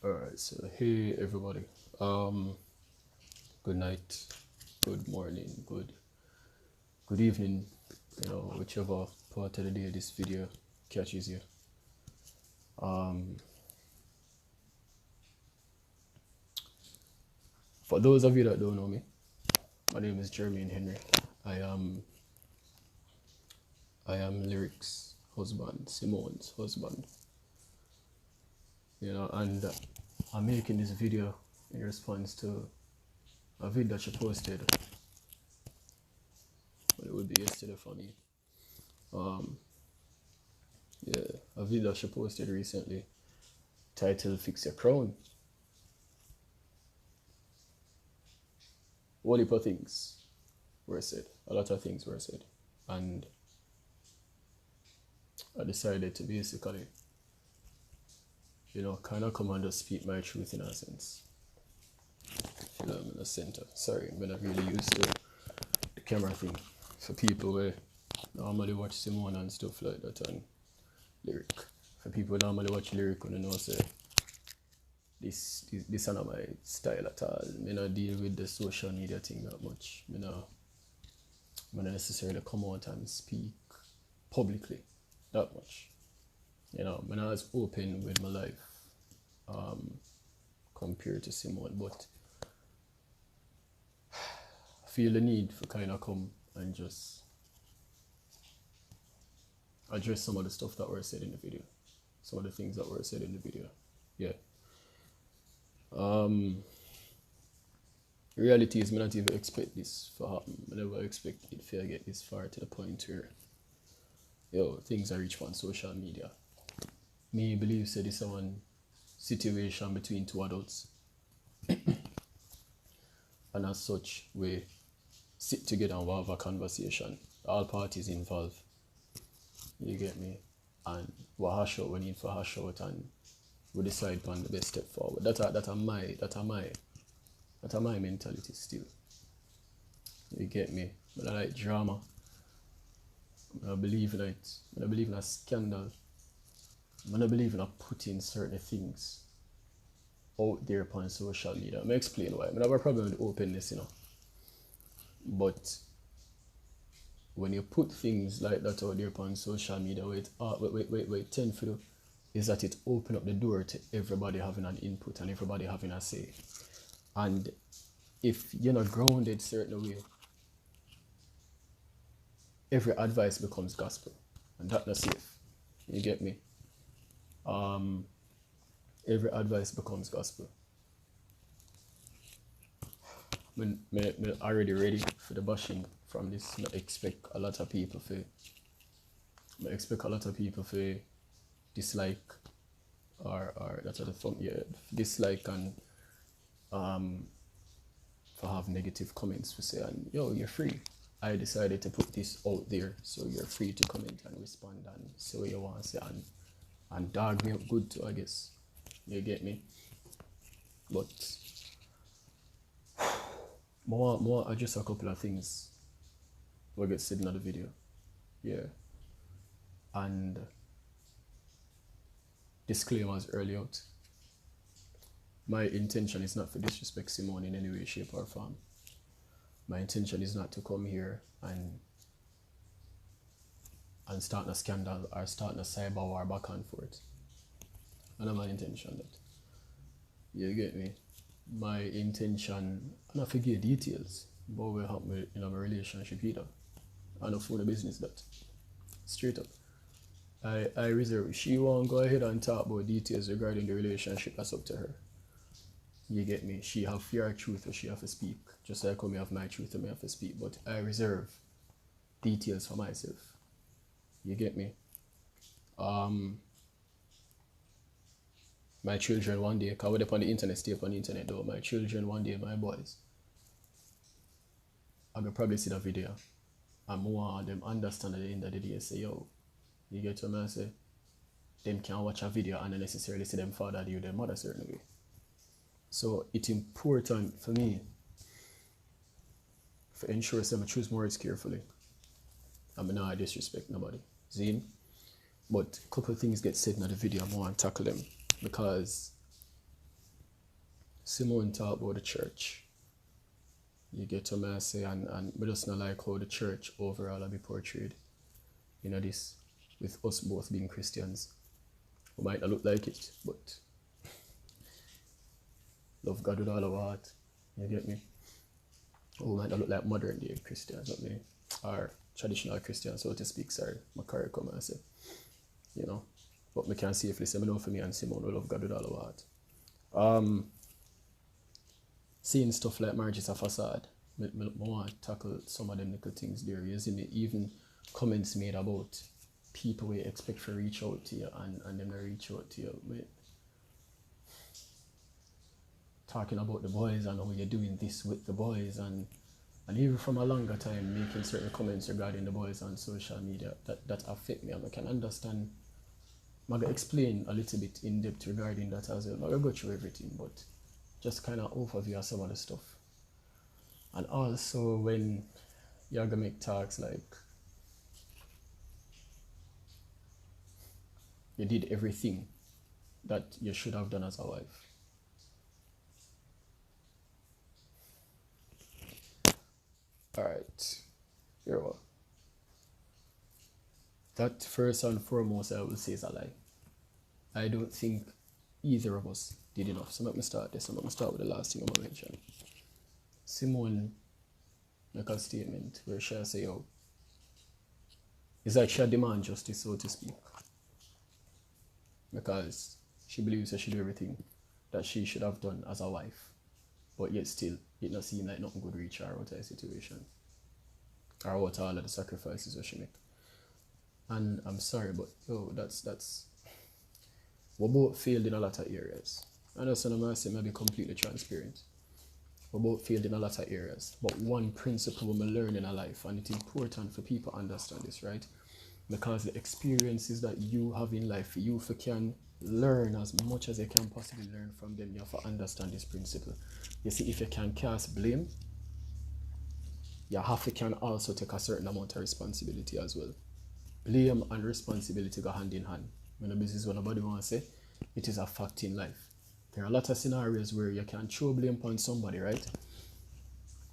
Alright, so hey everybody. Good night, good morning, good evening, whichever part of the day this video catches you. For those of you that don't know me, my name is Jeremy Henry. I am Lyric's husband, Simone's husband. And I'm making this video in response to a video that she posted. But it would be yesterday for me. A video that she posted recently titled Fix Your Crown. Whole heap of things were said. A lot of things were said. And I decided to basically, kind of come and just speak my truth in a sense. I'm in the center. Sorry, I'm not really used to the camera thing. For people who normally watch Simone and stuff like that and Lyric. For people who normally watch Lyric when they know say this is not my style at all. I don't deal with the social media thing that much. I don't necessarily come out and speak publicly that much. I'm not as open with my life compared to Simone, but I feel the need for kind of come and just address some of the stuff that were said in the video. Some of the things that were said in the video. Yeah. Reality is, I not even expect this to happen. I never expect it to get this far to the point where things are reached on social media. Me believe say this is one situation between two adults. And as such, we sit together and we have a conversation. All parties involved. You get me? And we hash out, we need to hash out and we decide on the best step forward. That's my mentality still. You get me? But I like drama. I believe in it. I believe in a scandal. I believe in putting certain things out there upon social media. I'm explain why. I have a problem with openness, But when you put things like that out there upon social media, what it tends to do is that it open up the door to everybody having an input and everybody having a say. And if you're not grounded certain way, every advice becomes gospel, and that's not safe. You get me? Every advice becomes gospel. I'm already ready for the bashing from this. I expect a lot of people to dislike or that's what the fun, dislike and for have negative comments to say, and you're free. I decided to put this out there, so you're free to comment and respond and say what you want to say and dog me up good too, I guess. You get me? But more just a couple of things will get said in the video. Yeah. And disclaimers early out. My intention is not to disrespect Simone in any way, shape or form. My intention is not to come here and start a scandal or start a cyber war back and forth. And not my intention that. You get me? My intention, I'm not forget details about what happened in our relationship either. I don't for the business that. Straight up. I reserve. She won't go ahead and talk about details regarding the relationship. That's up to her. You get me? She have fear truth or she have to speak. Just like how me have my truth and me have to speak. But I reserve details for myself. You get me? My children one day, because we're on the internet, stay up on the internet though. My children one day, my boys, I could probably see the video and more of them understand at the end of the day say, yo, you get what I say? Them can watch a video and not necessarily see them father you their mother certain way. So it's important for me to ensure that I choose my words carefully. I'm not disrespect nobody. Zine. But a couple of things get said in the video, I want to tackle them because Simone talk about the church. You get to me say, and we just not like how the church overall will be portrayed. You know this, with us both being Christians. We might not look like it, but love God with all our heart. You get me? We might not look like modern day Christians, not me, or traditional Christians, so to speak. Sorry, my career come and say, you know. But we can safely say, I know for me and Simone, we love God with all our heart. Seeing stuff like marriage is a facade. I want to tackle some of them little things there. You see me, even comments made about people we expect to reach out to you and them to reach out to you. Talking about the boys and how you're doing this with the boys, and even from a longer time making certain comments regarding the boys on social media that affect me, and I can understand. I'm going to explain a little bit in depth regarding that as well. I'm going to go through everything, but just kind of overview of some of the stuff. And also when you're going to make talks like you did everything that you should have done as a wife. Alright, here we go. That first and foremost I will say is a lie. I don't think either of us did enough. So let me start this. I'm going to start with the last thing I'm going to mention. Simone make a statement where she say, oh, it's like she demand justice, so to speak. Because she believes that she do everything that she should have done as a wife. But yet still, it not seem like nothing good reach her out of a situation. Or out of all of the sacrifices that she make. And I'm sorry, but that's we both failed in a lot of areas. And that's what I'm saying, maybe completely transparent. We both failed in a lot of areas. But one principle we learn in our life, and it's important for people to understand this, right? Because the experiences that you have in life, you can learn as much as you can possibly learn from them. You have to understand this principle. You see, if you can cast blame, you have to can also take a certain amount of responsibility as well. Blame and responsibility go hand in hand. When the business what nobody want to say, it is a fact in life. There are a lot of scenarios where you can throw blame on somebody, right?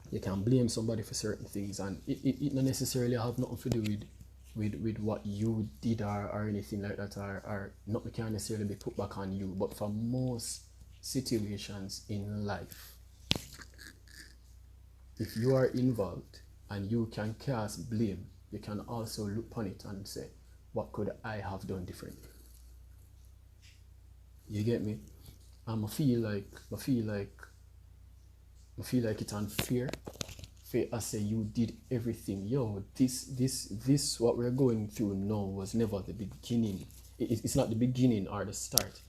You can blame somebody for certain things, and it not necessarily have nothing to do with what you did or anything like that, or nothing can necessarily be put back on you. But for most situations in life, if you are involved and you can cast blame, you can also look upon it and say, what could I have done differently? You get me? I feel like it's unfair. I say you did everything. Yo, this what we're going through now was never the beginning. It's not the beginning or the start.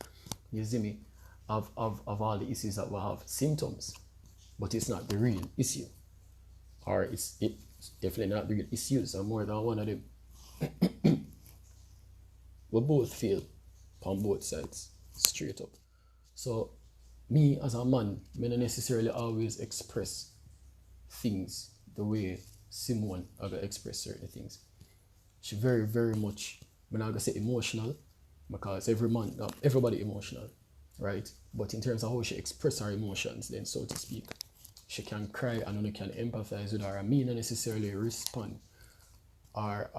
You see me? Of all the issues that we have. Symptoms. But it's not the real issue. Or it's definitely not the real issues, or more than one of them. We both fail on both sides, straight up. So, me as a man, I don't necessarily always express things the way Simone ever express certain things. She very, very much, I'm not gonna say emotional, because everybody emotional, right? But in terms of how she express her emotions, then so to speak, she can cry and you can empathize with her. I mean, not necessarily respond or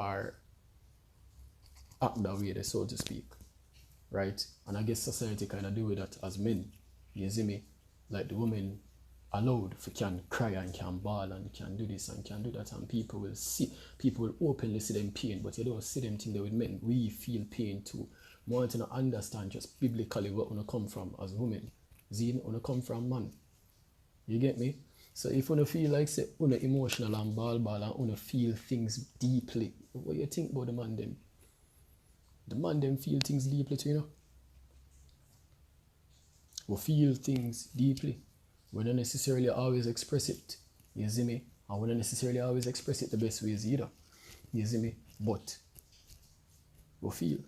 act that way, so to speak, right? And I guess society kind of do with that as men. You see me? Like the women allowed for can cry and can bawl and can do this and can do that, and people will openly see them pain, but you don't see them think that with men we feel pain too. More to understand just biblically what we come from as women. Zine we come from man. You get me? So if you feel like say you emotional and ball and you feel things deeply, what you think about the man them? The man them feel things deeply too, you know. We feel things deeply. We don't necessarily always express it. You see me? And we don't necessarily always express it the best ways either. You see me? But we feel.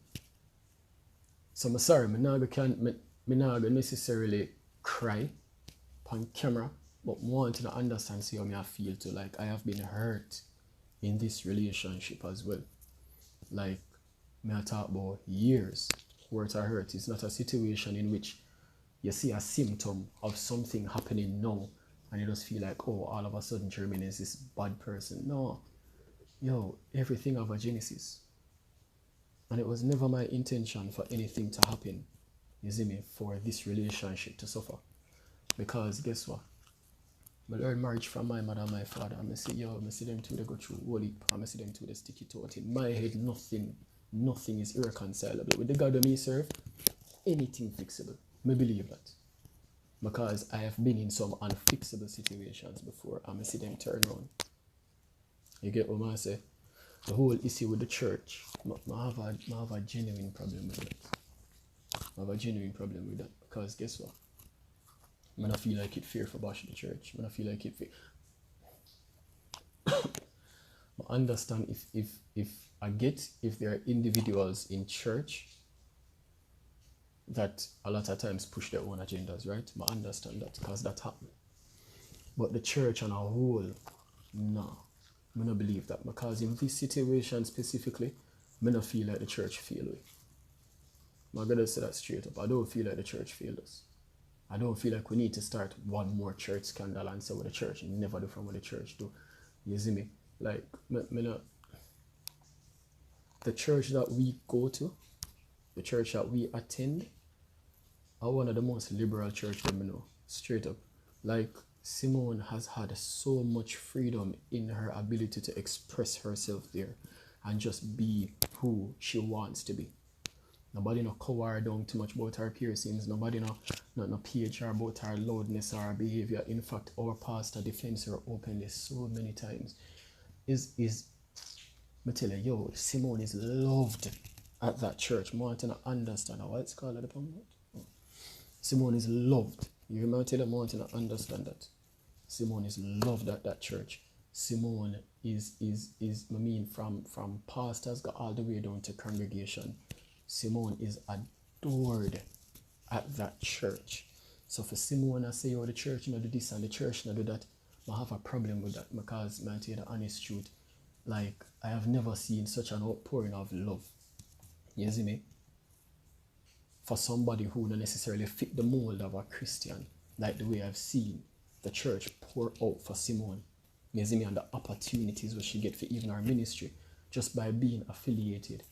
So I'm sorry, I'm not gonna necessarily cry on camera, but more to understand see how I feel too. Like I have been hurt in this relationship as well. Like me I talk about years worth of hurt. It's not a situation in which you see a symptom of something happening now, and you just feel like, oh, all of a sudden Jermaine is this bad person. No, yo, everything have a genesis. And it was never my intention for anything to happen, you see me, for this relationship to suffer. Because guess what? I learned marriage from my mother and my father. I see, yo, I see them two, they go through holy, I see them two, they stick it out. In my head, nothing is irreconcilable. With the God that me serve, anything fixable. I believe that. Because I have been in some unfixable situations before, and I see them turn around. You get what I say? The whole issue with the church, I have a genuine problem with it. I have a genuine problem with that. Because guess what? I don't feel like it fair for bash the church. I don't feel like it fair. I understand if there are individuals in church that a lot of times push their own agendas, right? I understand that because that happens. But the church on a whole, no. I don't believe that. Because in this situation specifically, I don't feel like the church failed it. I'm going to say that straight up. I don't feel like the church failed us. I don't feel like we need to start one more church scandal and say what the church never do from what the church do. You see me? Like, the church that we go to, the church that we attend, are one of the most liberal churches that I know. Straight up. Like, Simone has had so much freedom in her ability to express herself there and just be who she wants to be. Nobody no cover her down too much about her piercings. Nobody no page her about her loudness or her behavior. In fact, our pastor defends her openly so many times. Me tell you, yo, Simone is loved at that church. I want to understand what it's called at the moment. Simone is loved. You remember tell you, I want to understand that. Simone is loved at that church. Simone is I mean, from pastors got all the way down to congregation. Simone is adored at that church. So for Simone, I say, oh, the church do this and the church do that, I have a problem with that because, man, to tell you the honest truth, like, I have never seen such an outpouring of love. You see me? For somebody who don't necessarily fit the mold of a Christian, like the way I've seen the church pour out for Simone. You see me? And the opportunities where she get for even our ministry, just by being affiliated.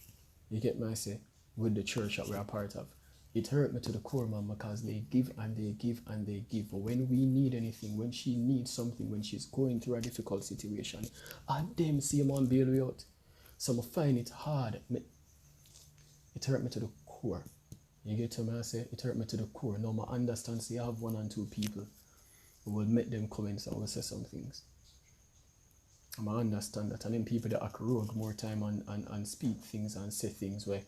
You get me, I say? With the church that we're a part of. It hurt me to the core, man, because they give and they give and they give. But when we need anything, when she needs something, when she's going through a difficult situation, I damn see him on bail way out. So I find it hard. It hurt me to the core. You get to me, I say? It hurt me to the core. Now I understand, see, I have 1 and 2 people who will make them comments and will say some things. And I understand that. And then people that act rogue more time and speak things and say things where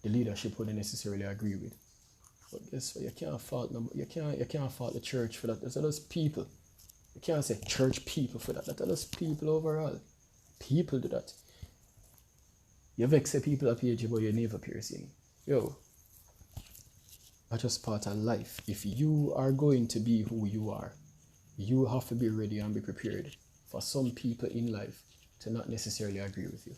the leadership wouldn't necessarily agree with. But guess what? You can't fault the church for that. There's those people. You can't say church people for that. That's those people overall. People do that. You vex say people appear but you never piercing. Yo, that's just part of life. If you are going to be who you are, you have to be ready and be prepared for some people in life to not necessarily agree with you.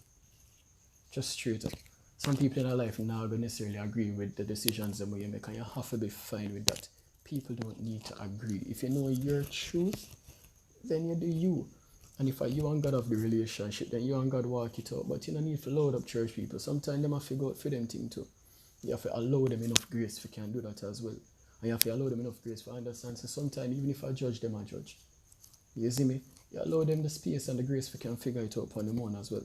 Just straight up. Some people in our life now don't necessarily agree with the decisions that you make, and you have to be fine with that. People don't need to agree. If you know your truth, then you do you. And if you and God have the relationship, then you and God walk it out. But you don't need to load up church people. Sometimes they have to go out for them thing too. You have to allow them enough grace if you can do that as well. And you have to allow them enough grace for understand. So sometimes even if I judge them, I judge. You see me? You allow them the space and the grace if you can figure it out upon them own as well.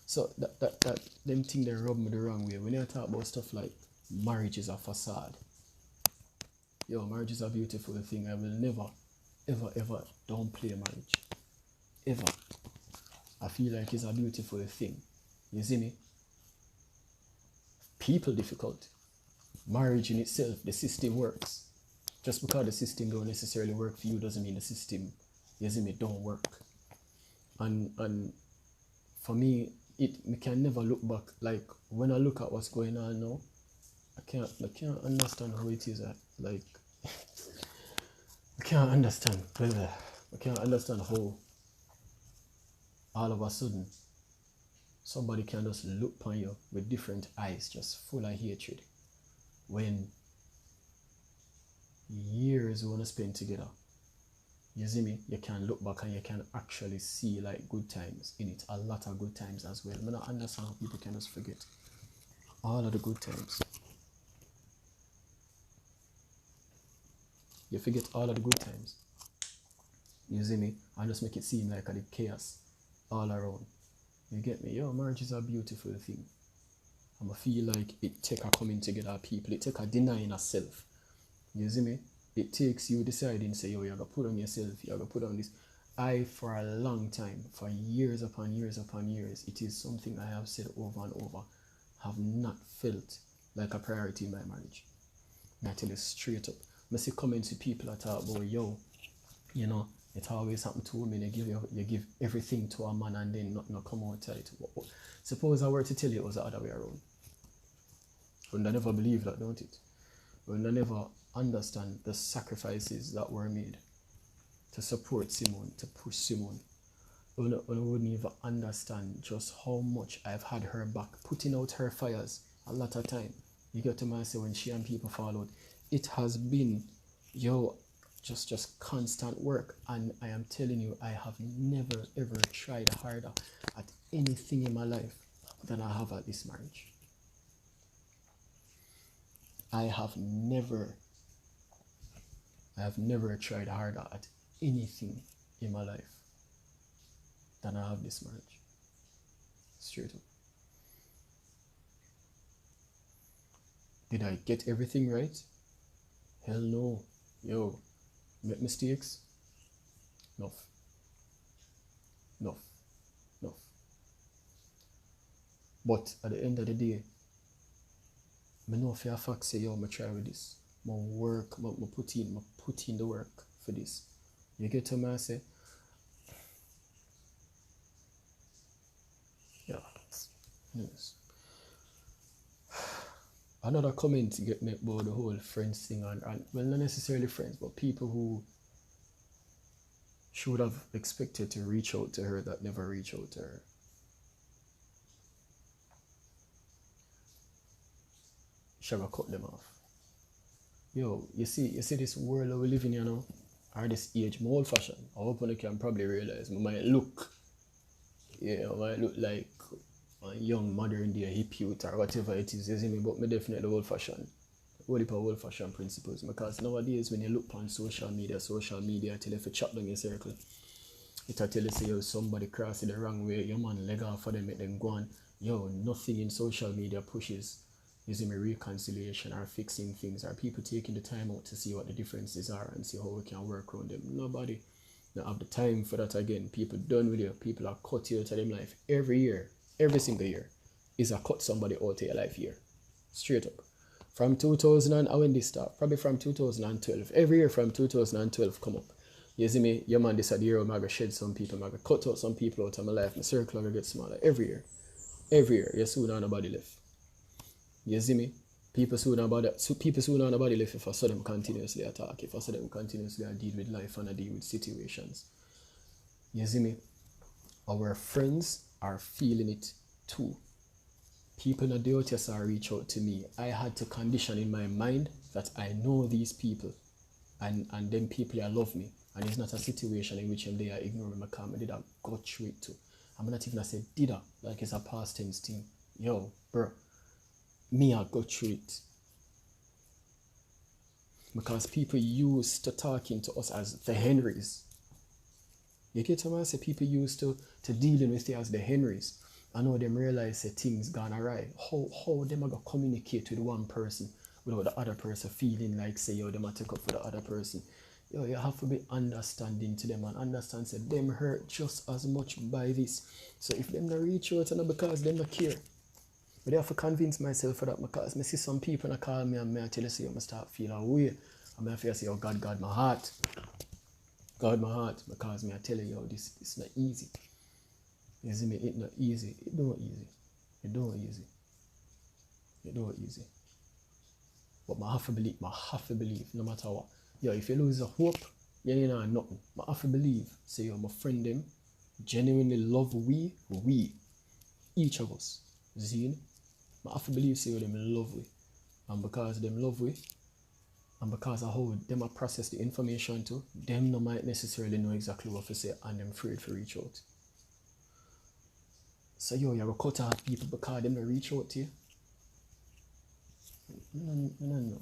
So that them thing they rub me the wrong way. When you talk about stuff like marriage is a facade. Yo, marriage is a beautiful thing. I will never, ever downplay marriage. Ever. I feel like it's a beautiful thing. You see me? People difficult. Marriage in itself, the system works. Just because the system don't necessarily work for you doesn't mean the system, you see me, don't work. And for me, we can never look back. Like when I look at what's going on now, I can't understand how it is. Like I can't understand. I can't understand how all of a sudden somebody can just look upon you with different eyes, just full of hatred, when years we want to spend together, you see me, you can look back and you can actually see like good times in it, a lot of good times as well. I don't understand how people can just forget all of the good times. You forget all of the good times. You see me? And just make it seem like a chaos all around. You get me? Yo, marriage is a beautiful thing. I feel like it take a coming together of people. It take a denying of self. You see me? It takes you deciding, say, yo, you gotta put on yourself, you gotta put on this. I, for a long time, for years upon years upon years, it is something I have said over and over, have not felt like a priority in my marriage. And I tell you straight up. I see comments with people that talk about, yo, you know, it always happen to women, you give everything to a man and then nothing will come out of it. Suppose I were to tell you it was the other way around. Wouldn't I never believe that, don't it? Wouldn't I never understand the sacrifices that were made to support Simone, to push Simone? Wouldn't even understand just how much I've had her back, putting out her fires a lot of time. You get to me say when she and people fall out, it has been, yo, just constant work. And I am telling you, I have never ever tried harder at anything in my life than I have at this marriage. I have never tried harder at anything in my life than I have this marriage. Straight up. Did I get everything right? Hell no. Yo, make mistakes? Enough. But at the end of the day, I know for a fact say, yo, I try with this. I work, I put in the work for this. You get to me, I say, yeah. Yes. Another comment to get me about the whole friends thing, and well, not necessarily friends, but people who should have expected to reach out to her that never reach out to her. She have cut them off. Yo, you see this world that we live in, you know, or this age, I'm old fashioned. I hope you can probably realize I might look like a young modern day hip youth or whatever it is, you see me, but me definitely old fashioned. Old fashioned principles, because nowadays when you look on social media tell you if you chop down your circle, it'll tell you say yo, somebody crossing the wrong way, your man leg off for them, make them go on. Yo, nothing in social media pushes, you see me, reconciliation or fixing things, or people taking the time out to see what the differences are and see how we can work around them. Nobody don't have the time for that again. People done with you. People are cut you out of them life. Every single year is a cut somebody out of your life year. Straight up. From 2000 and when this start, probably from 2012. Every year from 2012 come up. You see me, your man this year I'm gonna shed some people, I'm gonna cut out some people out of my life, my circle gonna get smaller. Every year, you soon on nobody left. You see me? People soon on nobody left if I saw them continuously attack, if I saw them continuously deal with life and I deal with situations. You see me? Our friends are feeling it too. People in the audience are reach out to me. I had to condition in my mind that I know these people and them people love me. And it's not a situation in which they are ignoring my comment. Did I go through it too? I'm not even say did I, like it's a past tense thing. Yo, bro, me I go through it. Because people used to talking to us as the Henrys. You get what I say? People used to dealing with you as the Henrys. I know them realize that things gone awry. How them are going to communicate with one person without the other person feeling like say, yo, them are take up for the other person. Yo, you have to be understanding to them and understand that them hurt just as much by this. So if them not reach out, and because them not care. But I have to convince myself for that, because I see some people that call me and I tell you, say, I start feeling away. And I feel say, oh God, my heart. God, my heart, because I tell you, yo, this is not easy. You see me, it's not easy. It don't easy. But I have to believe, no matter what. Yo, if you lose the hope, you know nothing. I have to believe. Say, yo, my friend them genuinely love we, each of us. See? I have to believe, say, yo, them love we. And because them love we, And because of how them a process the information too, them no might necessarily know exactly what to say and them afraid to reach out. So yo, you're gonna cut off people because them don't reach out to you. No.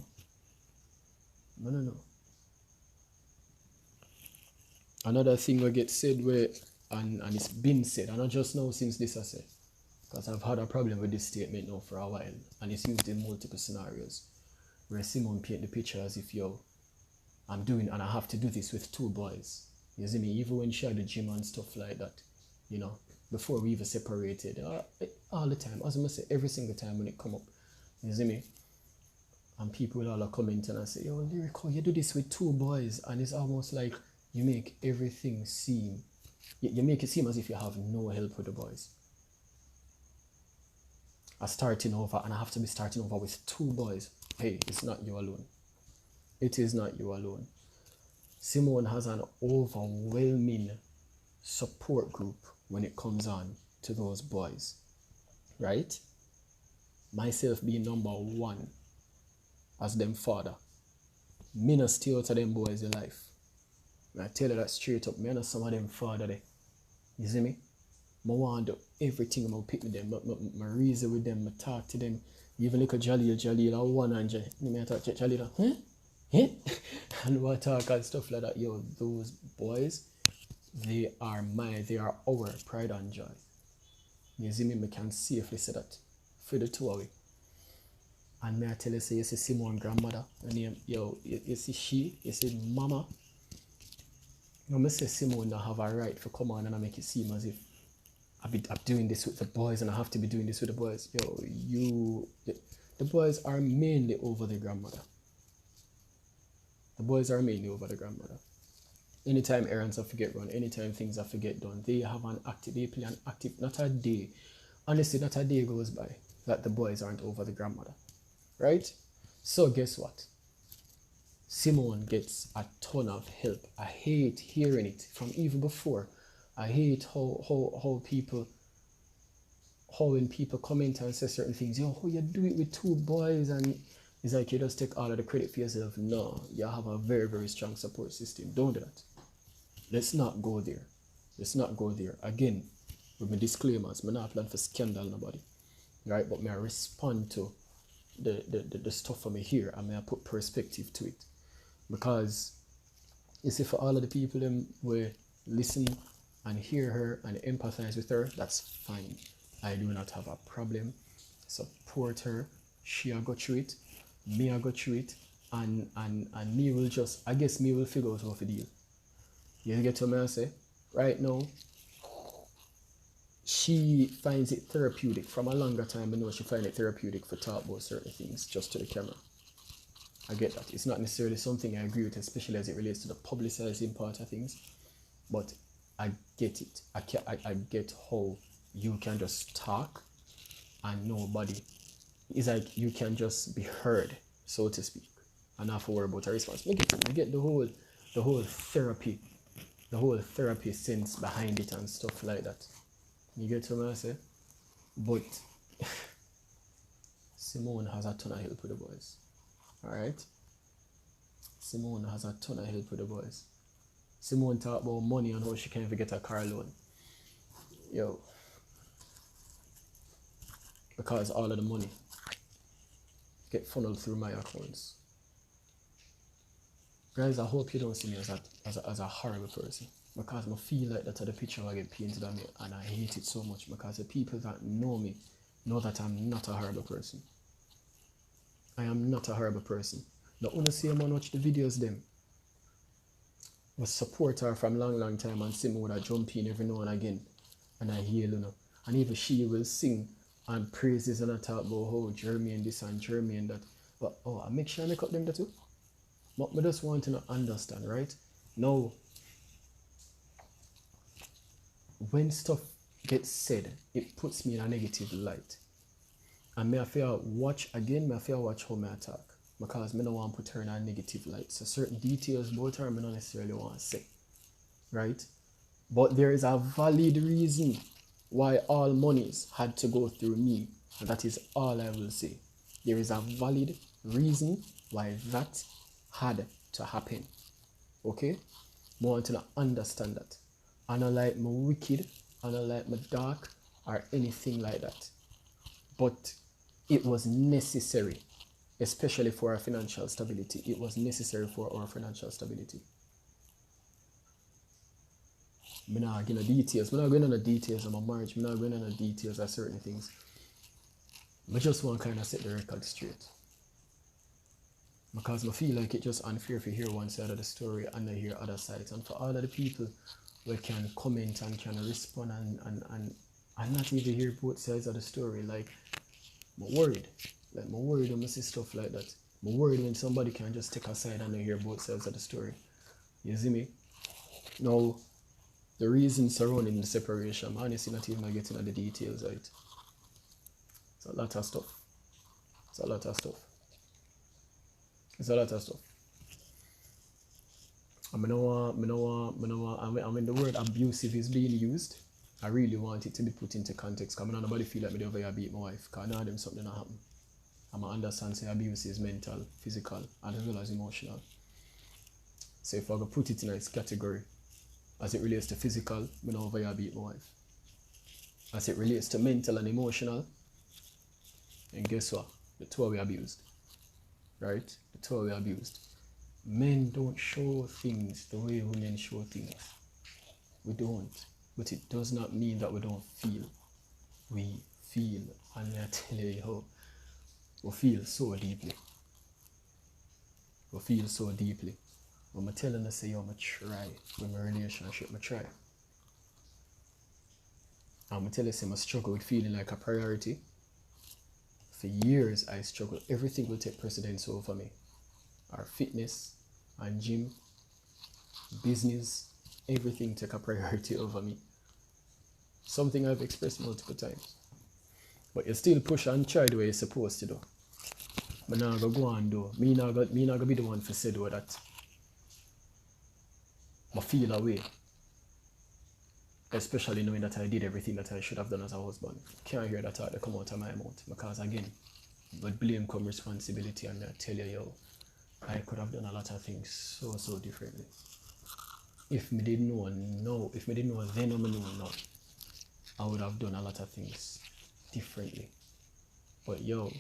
Another thing will get said where and it's been said, and not just now since this I said, because I've had a problem with this statement now for a while, and it's used in multiple scenarios where Simone paint the picture as if yo, I'm doing and I have to do this with 2 boys. You see me, even when she had the gym and stuff like that, you know, before we even separated, all the time, as I must say, every single time when it come up, you see me, and people will all comment and I say, yo, Lyrical, you do this with 2 boys, and it's almost like you make everything seem, you make it seem as if you have no help with the boys. I'm starting over and I have to be starting over with 2 boys. Hey, it's not you alone. It is not you alone. Simone has an overwhelming support group when it comes on to those boys, right? Myself being number 1 as them father. Me not stay out of them boys in life. I tell you that straight up, me and some of them father there. You see me? I want to do everything about pick with them. I reason with them, I talk to them. Even like a Jalil, or one and I talk to Jalil, and we talk and stuff like that. Yo, those boys, they are our pride and joy. You see me? I can safely say that for the 2 of it. And I tell you, say, you see Simone grandmother, her name, yo, you see she, you see mama. I say Simone don't have a right to come on and I make it seem as if I'm doing this with the boys and I have to be doing this with the boys. Yo, the boys are mainly over the grandmother. The boys are mainly over the grandmother. Anytime errands have to get run, anytime things have to get done, they play an active, not a day. Honestly, not a day goes by that the boys aren't over the grandmother. Right? So guess what? Simone gets a ton of help. I hate hearing it from even before. I hate how when people comment and say certain things, yo, how you do it with 2 boys, and it's like you just take all of the credit for yourself. No, you have a very, very strong support system. Don't do that. Let's not go there. Again, with my disclaimers, I'm not planning for scandal nobody. Right? But may I respond to the stuff from me here, and may I put perspective to it. Because you see, for all of the people them will listen and hear her and empathize with her, that's fine. I do not have a problem. Support her. She will go through it. Me will go through it. And me will just, I guess me will figure out how to deal. You get what I say? Right now, she finds it therapeutic. From a longer time, I know she finds it therapeutic for talk about certain things just to the camera. I get that. It's not necessarily something I agree with, especially as it relates to the publicizing part of things. But I get it. I get how you can just talk and nobody. It's like you can just be heard, so to speak, and not have to worry about a response. I get the whole therapy sense behind it and stuff like that. You get what I say? But Simone has a ton of help with the boys. Alright? Simone has a ton of help with the boys. Simone talk about money and how she can't even get a car loan. Yo. Because all of the money get funneled through my accounts. Guys, I hope you don't see me as a horrible person. Because I feel like that's the picture I get painted on me, and I hate it so much because the people that know me know that I'm not a horrible person. I am not a horrible person. The only see man watch the videos them was support her from long time, and Simone would jump in every now and again and I hear, you know. And even she will sing and praises and I talk about how Jeremy and this and Jeremy and that. But I make sure I make up them that too. But I just want to understand, right? Now, when stuff gets said, it puts me in a negative light. And may I feel watch how I talk. Because I don't want to put her in a negative light. So certain details about her I don't necessarily want to say. Right? But there is a valid reason why all monies had to go through me. And that is all I will say. There is a valid reason why that had to happen. Okay? I want to understand that. I don't like me wicked, I don't like me dark, or anything like that. But it was necessary, especially for our financial stability. It was necessary for our financial stability. I'm not going into details. I'm not going into details of my marriage. I'm not going into details of certain things. I just want to kind of set the record straight. Because I feel like it's just unfair to hear one side of the story and not hear other sides. And for all of the people who can comment and can respond and not even hear both sides of the story, like, I'm worried. Like, I'm worried when I see stuff like that. I'm worried when somebody can just take a side and not hear both sides of the story. You see me? Now, the reason surrounding the separation, I'm honestly not even getting into the details of it. It's a lot of stuff. It's a lot of stuff. It's a lot of stuff. And when the word abusive is being used, I really want it to be put into context. Because nobody feel like me over here beat my wife. Because now them something that happen. And I understand say abuse is mental, physical, and as well as emotional. So if I go put it in its category, as it relates to physical, I know over here beat my wife. As it relates to mental and emotional, and guess what? The two are we abused. Right? The two are we abused. Men don't show things the way women show things. We don't. But it does not mean that we don't feel. We feel, and I tell you how, we feel so deeply. We feel so deeply. When I'm telling her, say, yo, I try with my relationship, I try. And I tell her, say, I struggle with feeling like a priority. For years, I struggle. Everything will take precedence over me. Our fitness and gym, business, everything take a priority over me. Something I've expressed multiple times. But you still push and try the way you're supposed to do. But now I go and do. Me not go be the one for say do that. I feel away. Especially knowing that I did everything that I should have done as a husband. Can't hear that thought come out of my mouth. Because again, with blame come responsibility, and I tell you, yo, I could have done a lot of things so differently. If me didn't know now, if me didn't know then, I know now, I would have done a lot of things differently. But yo,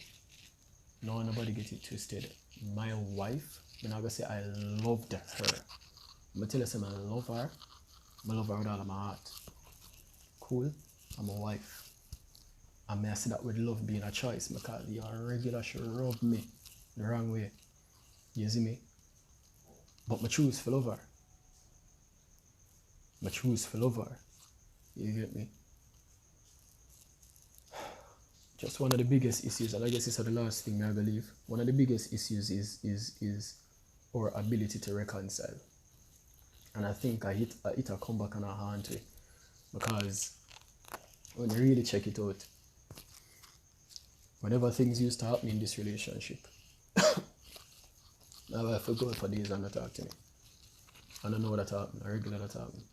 no, nobody get it twisted. My wife, I'm not gonna say I loved her. I'm gonna tell you something, I love her. I love her with all of my heart. Cool? I'm a wife. And I say that with love being a choice because you're regular, she rub me the wrong way. You see me? But I choose to love her. I choose to love her. You get me? Just one of the biggest issues, and I guess it's the last thing I believe, one of the biggest issues is our ability to reconcile. And I think I hit a comeback on a haunt way. Because when you really check it out, whenever things used to happen in this relationship, now I forgot for days and not talk to me. I don't know that happened, I regular that happened.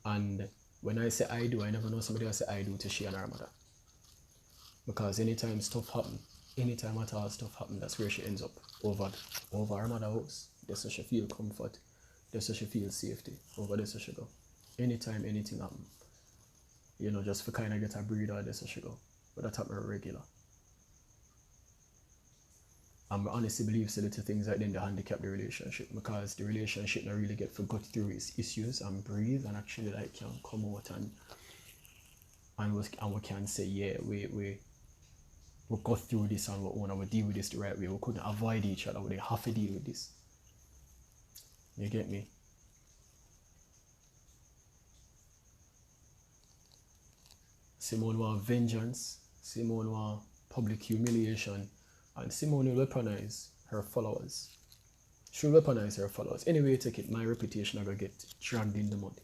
And when I say I do, I never know somebody else say I do to she and her mother. Because anytime stuff happen, anytime at all stuff happen, that's where she ends up. Over her mother's house. That's where she feel comfort. That's where she feel safety. Over there so she go. Anytime anything happen, you know, just for kind of get a breather, that's where she go. But that happen regular. And I honestly believe the little things like then they handicap the relationship, because the relationship not really get forgot through its issues and breathe and actually like can come out and we can say, yeah, we go through this and we deal with this the right way. We couldn't avoid each other, we have to deal with this. You get me? Simone want vengeance, Simone want public humiliation, and Simone will weaponize her followers. She'll weaponize her followers. Anyway, take it, my reputation I gonna get dragged in the mud.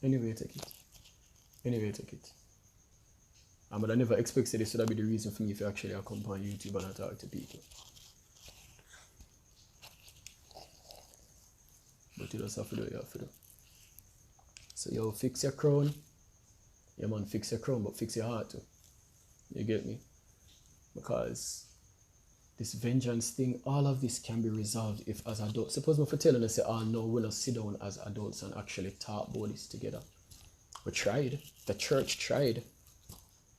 Anyway, take it. Anyway, take it. But I never expected this would be the reason for me if I actually come on YouTube and I talk to people. But you just have to do what you have to do. So yo, fix your crown. Yeah man, fix your crown, but fix your heart too. You get me? Because this vengeance thing, all of this can be resolved if as adults, suppose me for telling us say, oh no, we'll not sit down as adults and actually talk about this together. We tried, the church tried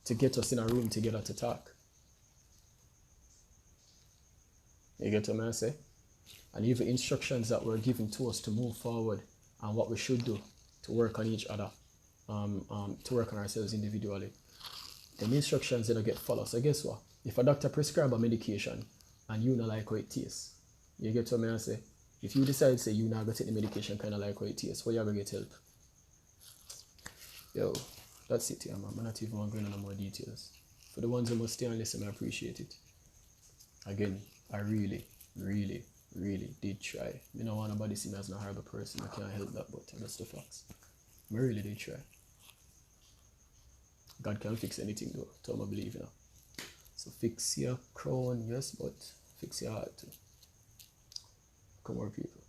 to get us in a room together to talk. You get what I say? And even instructions that were given to us to move forward and what we should do to work on each other, to work on ourselves individually. The instructions didn't get followed. So guess what? If a doctor prescribe a medication and you not like how it tastes, you get what I say? If you decide say you not gonna take the medication kind of like how it tastes, where you gonna get help? Yo, that's it here, man. I'm not even going into more details. For the ones who must stay and listen, I appreciate it. Again, I really, really, really did try. You know, nobody see me as a horrible person. I can't help that, but that's the facts. I really did try. God can fix anything though. So I believe, you know. So fix your crown, yes, but fix your heart too. Come on, people.